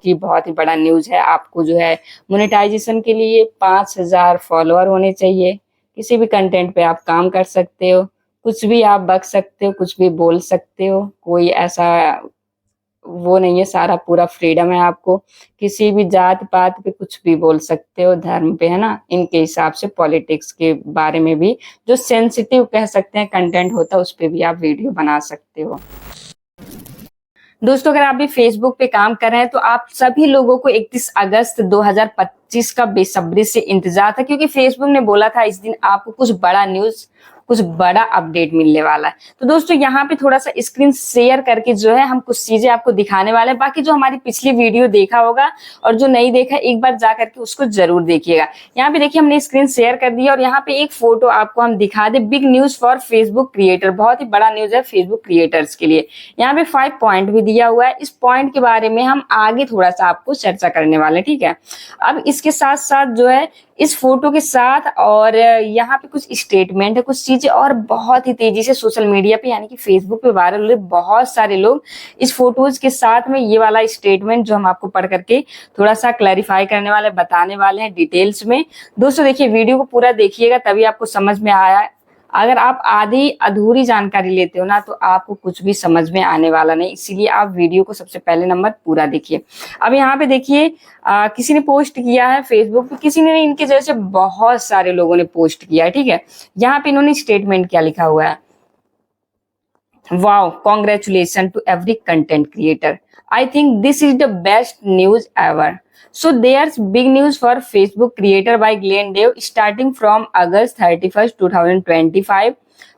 कि बहुत ही बड़ा न्यूज़ है। आपको जो है मोनेटाइजेशन के लिए 5000 फॉलोअर होने चाहिए। किसी भी कंटेंट पे आप काम कर सकते हो, कुछ भी आप बक सकते हो, कुछ भी बोल सकते हो, कोई ऐसा वो नहीं है, सारा पूरा फ्रीडम है आपको। किसी भी जात-पात पे कुछ भी बोल सकते हो, धर्म पे, है ना? इनके हिसाब से पॉलिटिक्स के बारे में भी जो सेंसिटिव कह सकते हैं कंटेंट होता है, उस पे भी आप वीडियो बना सकते हो। दोस्तों, अगर आप भी फेसबुक पे काम कर रहे हैं तो आप सभी लोगों को 31 अगस्त 2025 का बेसब्री से इंतजार था, क्योंकि फेसबुक ने बोला था इस दिन आपको कुछ बड़ा न्यूज़, कुछ बड़ा अपडेट मिलने वाला है। तो दोस्तों, यहाँ पे थोड़ा-सा स्क्रीन शेयर करके जो है हम कुछ चीज़ें आपको दिखाने वाले हैं। बाकी जो हमारी पिछली वीडियो देखा होगा और जो नहीं देखा, एक बार जा करके उसको ज़रूर देखिएगा। यहाँ पे देखिए हमने स्क्रीन शेयर कर दिया और यहाँ पे एक फ़ोटो आपको हम दिखा दें, big news for Facebook creator, बहुत ही बड़ा न्यूज़ है फेसबुक क्रिएटर्स के लिए। यहाँ पे 5 पॉइंट भी दिया हुआ है। इस पॉइंट के बारे में हम आगे थोड़ा-सा आपको चर्चा करने वाले हैं, ठीक है? अब इसके साथ-साथ जो है इस फोटो के साथ और यहाँ पे कुछ स्टेटमेंट है, कुछ चीज़ें और बहुत ही तेज़ी से सोशल मीडिया पे यानी कि फेसबुक पे वायरल हो रही, बहुत सारे लोग इस फोटोज़ के साथ में ये वाला स्टेटमेंट जो हम आपको पढ़ करके थोड़ा-सा क्लैरिफाई करने वाले, बताने वाले हैं डिटेल्स में। दोस्तों देखिए, वीडियो को पूरा देखिएगा तभी आपको समझ में आया। अगर आप आधी अधूरी जानकारी लेते हो ना, तो आपको कुछ भी समझ में आने वाला नहीं, इसीलिए आप वीडियो को सबसे पहले नंबर पूरा देखिए। अब यहाँ पे देखिए किसी ने पोस्ट किया है फेसबुक पे, किसी ने नहीं, इनके जैसे बहुत सारे लोगों ने पोस्ट किया है, ठीक है? यहाँ पे इन्होंने स्टेटमेंट क्या लिखा हुआ है, wow, congratulations to every content creator. I think this is the best news ever. So there's big news for Facebook creator by Glenn Dave starting from August 31st, 2025.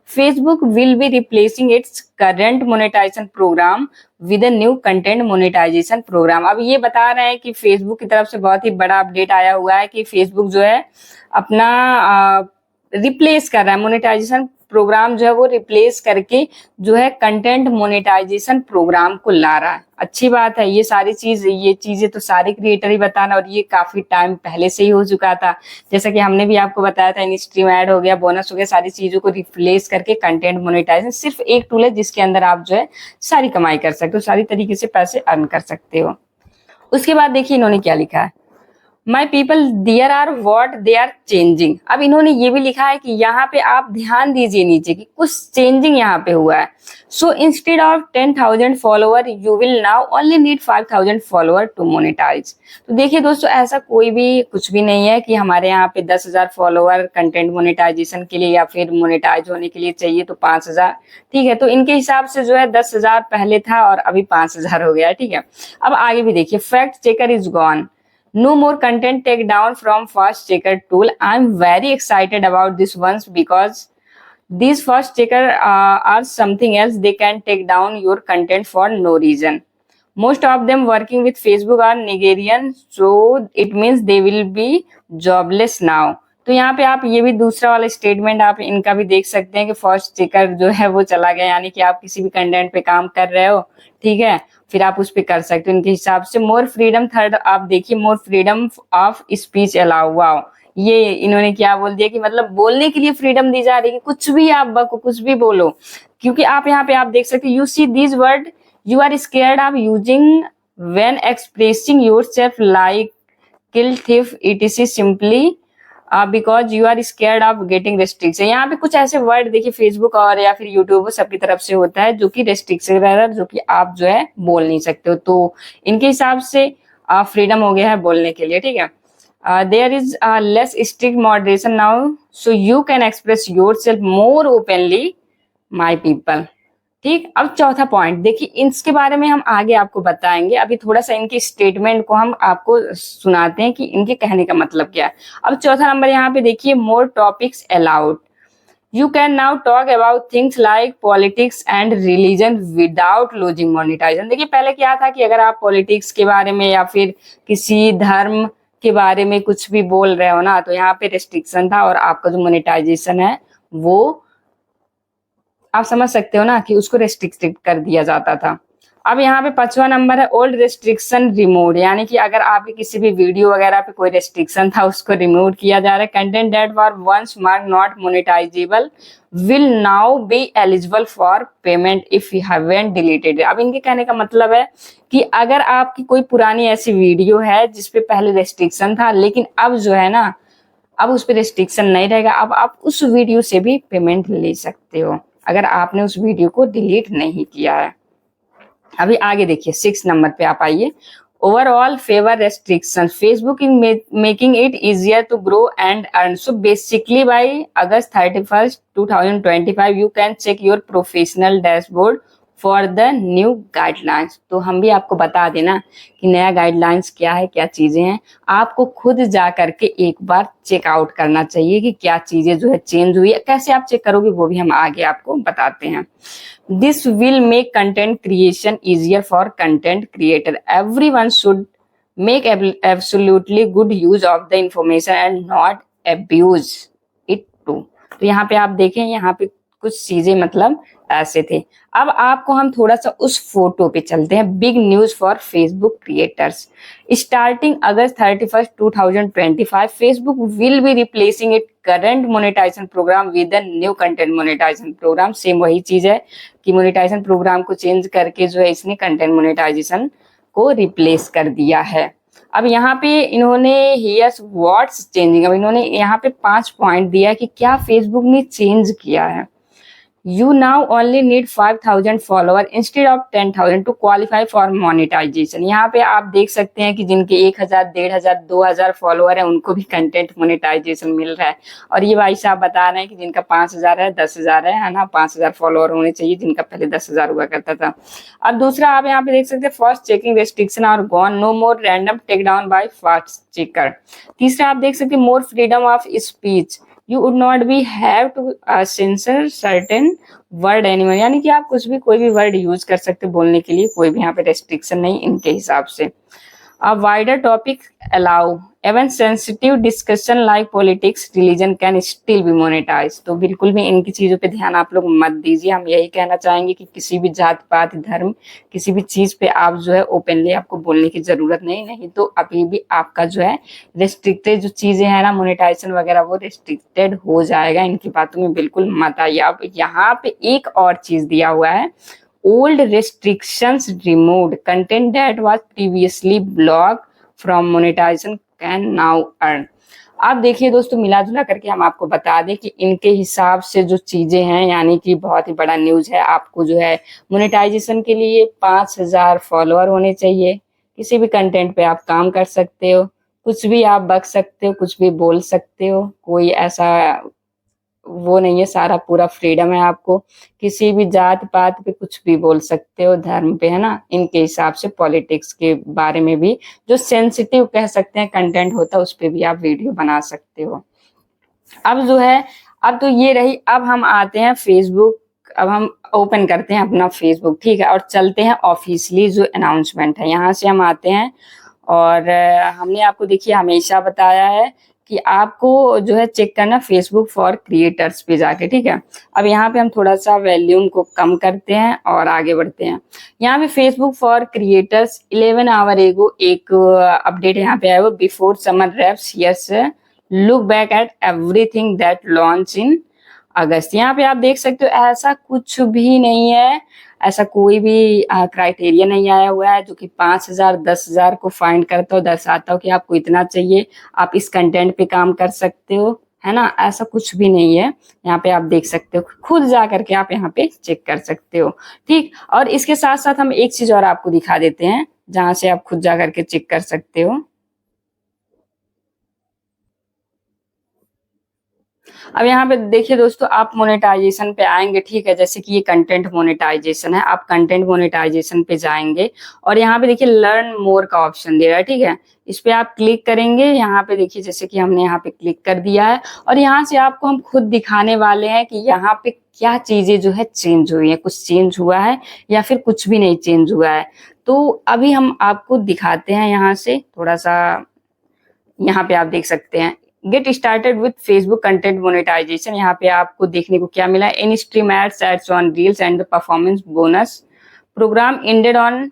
Facebook will be replacing its current monetization program with a new content monetization program. अब ये बता रहे हैं कि Facebook की तरफ से बहुत ही बड़ा अपडेट आया हुआ है कि Facebook जो है अपना रिप्लेस कर रहा है, मोनेटाइजेशन प्रोग्राम जो है वो रिप्लेस करके जो है कंटेंट मोनेटाइजेशन प्रोग्राम को ला रहा है। अच्छी बात है। ये चीजें तो सारे क्रिएटर ही बताना, और ये काफी टाइम पहले से ही हो चुका था। जैसा कि हमने भी आपको बताया था, इन स्ट्रीम ऐड हो गया, बोनस हो गया, सारी चीजों को रिप्लेस करके कंटेंट मोनेटाइजेशन सिर्फ एक टूल है जिसके अंदर आप जो है सारी कमाई कर सकते हो, सारी तरीके से पैसे अर्न कर सकते हो। उसके बाद देखिए इन्होंने क्या लिखा है, my people there are what they are changing. अब इन्होंने ये भी लिखा है कि यहाँ पे आप ध्यान दीजिए नीचे कि कुछ चेंजिंग यहाँ पे हुआ है। So instead of 10,000 follower you will now only need 5,000 follower to monetise. तो देखिए दोस्तों, ऐसा कोई भी कुछ भी नहीं है कि हमारे यहाँ पे 10,000 फॉलोअर कंटेंट मोनेटाइजेशन के लिए या फिर मोनेटाइज होने के लिए चाहिए तो 5,000, ठीक है? तो इनके हिसाब से जो है 10,000 पहले था और अभी 5,000 हो गया, ठीक है? अब आगे भी देखिए, fact checker is gone, no more content take down from fast checker tool. I'm very excited about this ones because these fast checker are something else. They can take down your content for no reason. Most of them working with Facebook are Nigerian, so it means they will be jobless now. तो यहाँ पे आप ये भी दूसरा वाला statement आप इनका भी देख सकते हैं कि फर्स्ट चेकर जो है वो चला गया, यानी कि आप किसी भी कंटेंट पे काम कर रहे हो, ठीक है, फिर आप उस पे कर सकते हो इनके हिसाब से। मोर फ्रीडम, थर्ड आप देखिए, मोर freedom of speech allow. Wow, ये इन्होंने क्या बोल दिया कि मतलब बोलने के लिए फ्रीडम दी जा रही है कि कुछ भी आप बको, कुछ भी बोलो, क्योंकि आप यहाँ पे आप देख सकते हो, you see this word you are scared of using when expressing yourself like kill, thief, ETC simply because you are scared of getting restriction. यहाँ पे कुछ ऐसे वर्ड देखिए फेसबुक और या फिर यूट्यूब सबकी तरफ से होता है जो कि रेस्ट्रिक्शन है, जो कि आप जो है बोल नहीं सकते हो, तो इनके हिसाब से फ्रीडम हो गया है बोलने के लिए, ठीक है? There is less strict moderation now, so you can express yourself more openly my people, ठीक। अब चौथा पॉइंट देखिए, इसके बारे में हम आगे आपको बताएंगे, अभी थोड़ा सा इनके स्टेटमेंट को हम आपको सुनाते हैं कि इनके कहने का मतलब क्या है। अब चौथा नंबर यहाँ पे देखिए, more topics allowed, you can now talk about things like politics and religion without losing monetisation. देखिए पहले क्या था कि अगर आप पॉलिटिक्स के बारे में या फिर किसी धर्म के बारे में कुछ भी बोल रहे हो ना, तो यहाँ पे रेस्ट्रिक्शन था और आपका जो मोनेटाइजेशन है वो आप समझ सकते हो ना कि उसको रेस्ट्रिक्ट कर दिया जाता था। अब यहाँ पे 5वां नंबर है ओल्ड रिस्ट्रिक्शन रिमूव, यानी कि अगर आपके किसी भी वीडियो वगैरह पे कोई रिस्ट्रिक्शन था उसको रिमूव किया जा रहा है। Content that were once marked not monetisable will now be eligible for payment if you haven't deleted. अब इनके कहने का मतलब है कि अगर आपकी कोई पुरानी ऐसी वीडियो है जिसपे पहले रेस्ट्रिक्शन था, लेकिन अब जो है ना, अब उस पर रिस्ट्रिक्शन नहीं रहेगा, अब आप उस वीडियो से भी पेमेंट ले सकते हो अगर आपने उस वीडियो को डिलीट नहीं किया है। अभी आगे देखिए 6 नंबर पे आप आइए। Overall favour restriction, Facebook is making it easier to grow and earn. So basically by August 31st 2025 you can check your professional dashboard for the new guidelines. तो हम भी आपको बता देना कि नया गाइडलाइंस क्या है, क्या चीजें हैं। आपको खुद जा करके एक बार चेकआउट करना चाहिए कि क्या चीजें जो है चेंज हुई है। कैसे आप चेक करोगे वो भी हम आगे आपको बताते हैं। This will make content creation easier for content creator. Everyone should make absolutely good use of the information and not abuse it too. तो यहाँ पे आप देखें, यहाँ पे कुछ चीजें मतलब ऐसे थे। अब आपको हम थोड़ा सा उस फोटो पे चलते हैं। Big news for Facebook creators, starting August 31st 2025 Facebook will be replacing it current monetisation programme with a new content monetisation programme. Same वही चीज है कि मोनेटाइजेशन प्रोग्राम को चेंज करके जो है इसने कंटेंट मोनेटाइजेशन को रिप्लेस कर दिया है। अब यहाँ पे इन्होंने हियर्स व्हाट्स चेंजिंग, अब इन्होंने यहाँ पे 5 पॉइंट दिया कि क्या फेसबुक ने चेंज किया है। You now only need 5,000 follower instead of 10,000 to qualify for monetisation. यहाँ पे आप देख सकते हैं कि जिनके 1,000, 1,500, 2,000 फॉलोअर है उनको भी कंटेंट मोनेटाइजेशन मिल रहा है। और ये भाई साहब बता रहे हैं कि जिनका 5,000 है, 10,000 है ना, 5,000 फॉलोअर होने चाहिए, जिनका पहले 10,000 हुआ करता था। अब दूसरा आप यहाँ पे देख सकते हैं first checking restriction are gone, no more random take down by fact checker. तीसरा आप देख सकते हैं more freedom of speech, you would not be have to censor certain word anymore, यानी कि आप कुछ भी कोई भी वर्ड यूज कर सकते बोलने के लिए, कोई भी यहाँ पे रेस्ट्रिक्शन नहीं इनके हिसाब से। A wider topic allow even sensitive discussion like politics, religion can still be monetized। तो बिल्कुल भी इनकी चीजों पे ध्यान आप लोग मत दीजिए। हम यही कहना चाहेंगे कि किसी भी जात पात धर्म किसी भी चीज पे आप जो है ओपनली आपको बोलने की जरूरत नहीं तो अभी भी आपका जो है रेस्ट्रिक्टेड जो चीजें हैं ना मोनेटाइजेशन वगैरह वो रेस्ट्रिक्टेड हो जाएगा। इनकी बातों में बिल्कुल मत आइए। अब यहाँ पे एक और चीज दिया हुआ है, old restrictions removed, content that was previously blocked from monetization can now earn। अब देखिए दोस्तों, मिला जुला करके हम आपको बता दें कि इनके हिसाब से जो चीजें हैं, यानी कि बहुत ही बड़ा न्यूज है, आपको जो है मोनेटाइजेशन के लिए 5,000 फॉलोअर होने चाहिए। किसी भी कंटेंट पे आप काम कर सकते हो, कुछ भी आप बक सकते हो, कुछ भी बोल सकते हो, कोई ऐसा वो नहीं है, सारा पूरा फ्रीडम है आपको। किसी भी जात पात पे कुछ भी बोल सकते हो, धर्म पे है ना, इनके हिसाब से पॉलिटिक्स के बारे में भी जो सेंसिटिव कह सकते हैं कंटेंट होता है उस पे भी आप वीडियो बना सकते हो। अब जो है, अब तो ये रही, अब हम आते हैं फेसबुक। अब हम ओपन करते हैं अपना फेसबुक, ठीक है, और चलते हैं ऑफिशियली जो अनाउंसमेंट है यहाँ से हम आते हैं। और हमने आपको देखिए हमेशा बताया है कि आपको जो है चेक करना फेसबुक फॉर क्रिएटर्स पे जाके, ठीक है। अब यहाँ पे हम थोड़ा सा वॉल्यूम को कम करते हैं और आगे बढ़ते हैं। यहाँ पे फेसबुक फॉर क्रिएटर्स 11 आवर एगो एक अपडेट यहाँ पे आया हुआ, before summer wraps yes look back at everything that launch in August. यहाँ पे आप देख सकते हो ऐसा कुछ भी नहीं है, ऐसा कोई भी क्राइटेरिया नहीं आया हुआ है जो कि 5,000 10,000 को फाइंड करता हो, दर्शाता हो कि आपको इतना चाहिए, आप इस कंटेंट पे काम कर सकते हो, है ना। ऐसा कुछ भी नहीं है। यहाँ पे आप देख सकते हो, खुद जा करके आप यहाँ पे चेक कर सकते हो, ठीक। और इसके साथ साथ हम एक चीज और आपको दिखा देते हैं जहां से आप खुद जा करके चेक कर सकते हो। अब यहाँ पे देखिए दोस्तों, आप मोनेटाइजेशन पे आएंगे, ठीक है, जैसे कि ये कंटेंट मोनेटाइजेशन है, आप कंटेंट मोनेटाइजेशन पे जाएंगे और यहाँ पे देखिए लर्न मोर का ऑप्शन दे रहा है, ठीक है। इस पे आप क्लिक करेंगे, यहाँ पे देखिए जैसे कि हमने यहाँ पे क्लिक कर दिया है और यहाँ से आपको हम खुद दिखाने वाले हैं कि यहाँ पे क्या चीजें जो है चेंज हुई है, कुछ चेंज हुआ है या फिर कुछ भी नहीं चेंज हुआ है। तो अभी हम आपको दिखाते हैं यहाँ से थोड़ा सा। यहाँ पे आप देख सकते हैं get started with Facebook content monetisation. यहाँ पे आपको देखने को क्या मिला, in stream ads, ads on reels and the performance bonus programme ended on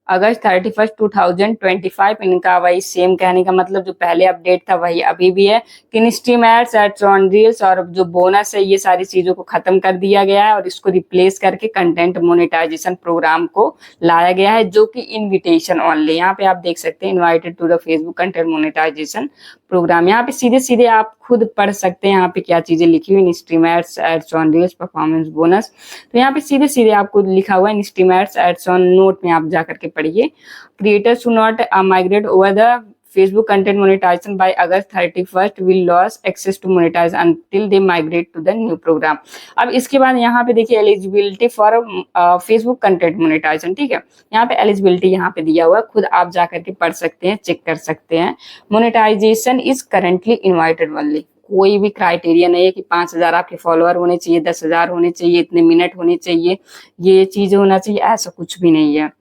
August 31st 2025। इनका वही सेम कहने का मतलब जो पहले अपडेट था वही अभी भी है कि stream ads, ads on reels और जो बोनस है ये सारी चीजों को खत्म कर दिया गया है और इसको रिप्लेस करके कंटेंट मोनेटाइजेशन प्रोग्राम को लाया गया है जो कि इनविटेशन ओनली। यहाँ पे आप देख सकते हैं invited to the Facebook content monetisation programme. यहाँ पे सीधे सीधे आप खुद पढ़ सकते हैं यहाँ पे क्या चीजें लिखी हुई, stream ads, ads on reels, performance bonus. तो यहाँ पे सीधे सीधे आपको लिखा हुआ है stream ads, ads on note में आप जा करके पढ़िए। Creators who not migrate over the Facebook content monetization by August 31st will lose access to monetize until they migrate to the new program। अब इसके बाद यहाँ पे देखिए eligibility for Facebook content monetisation, ठीक है। यहाँ पे एलिजिबिलिटी यहाँ पे दिया हुआ है, खुद आप जा करके पढ़ सकते हैं, चेक कर सकते हैं। Monetisation is currently invited only. कोई भी क्राइटेरिया नहीं है कि 5,000 आपके फॉलोअर होने चाहिए, 10,000 होने चाहिए, इतने मिनट होने चाहिए, ये चीज होना चाहिए, ऐसा कुछ भी नहीं है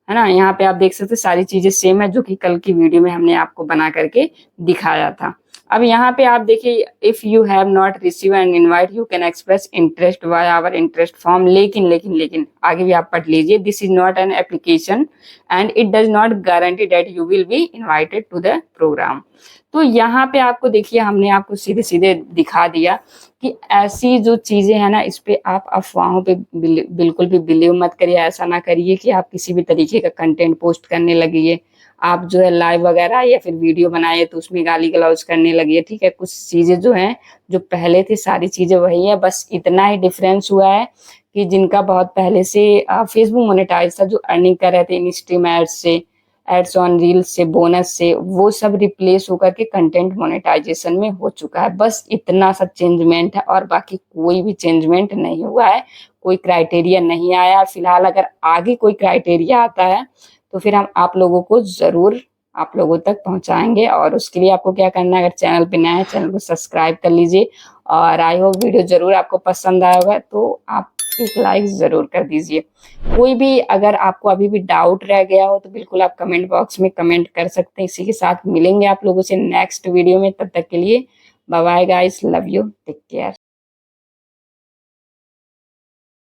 ना। यहाँ पे आप देख सकते हैं सारी चीजें सेम है जो कि कल की वीडियो में हमने आपको बना करके दिखाया था। अब यहाँ पे आप देखिए if you have not receive an invite you can express interest via our interest form. लेकिन आगे भी आप पढ़ लीजिए, this is not an application and it does not guarantee that you will be invited to the programme. तो यहाँ पे आपको देखिए हमने आपको सीधे सीधे दिखा दिया कि ऐसी जो चीजें हैं ना इस पे आप अफवाहों पे बिल्कुल भी बिलीव मत करिए। ऐसा ना करिए कि आप किसी भी तरीके का कंटेंट पोस्ट करने लगिए, आप जो है लाइव वगैरह या फिर वीडियो बनाए तो उसमें गाली गलौज करने लगिए, ठीक है। कुछ चीजें जो हैं जो पहले थी सारी चीजें वही है, बस इतना ही डिफरेंस हुआ है कि जिनका बहुत पहले से फेसबुक मोनेटाइज था, जो अर्निंग कर रहे थे इन स्ट्रीम एड्स से, एड्स ऑन रील्स से, बोनस से, वो सब रिप्लेस होकर के कंटेंट मोनेटाइजेशन में हो चुका है। बस इतना सा चेंजमेंट है और बाकी कोई भी चेंजमेंट नहीं हुआ है, कोई क्राइटेरिया नहीं आया फिलहाल। अगर आगे कोई क्राइटेरिया आता है तो फिर हम आप लोगों को जरूर आप लोगों तक पहुंचाएंगे। और उसके लिए आपको क्या करना है, अगर चैनल पे नया है चैनल को सब्सक्राइब कर लीजिए और आई होप वीडियो जरूर आपको पसंद आया होगा, तो आप एक लाइक जरूर कर दीजिए। कोई भी अगर आपको अभी भी डाउट रह गया हो तो बिल्कुल आप कमेंट बॉक्स में कमेंट कर सकते हैं। इसी के साथ मिलेंगे आप लोगों से नेक्स्ट वीडियो में, तब तक के लिए bye bye guys, love you, take care.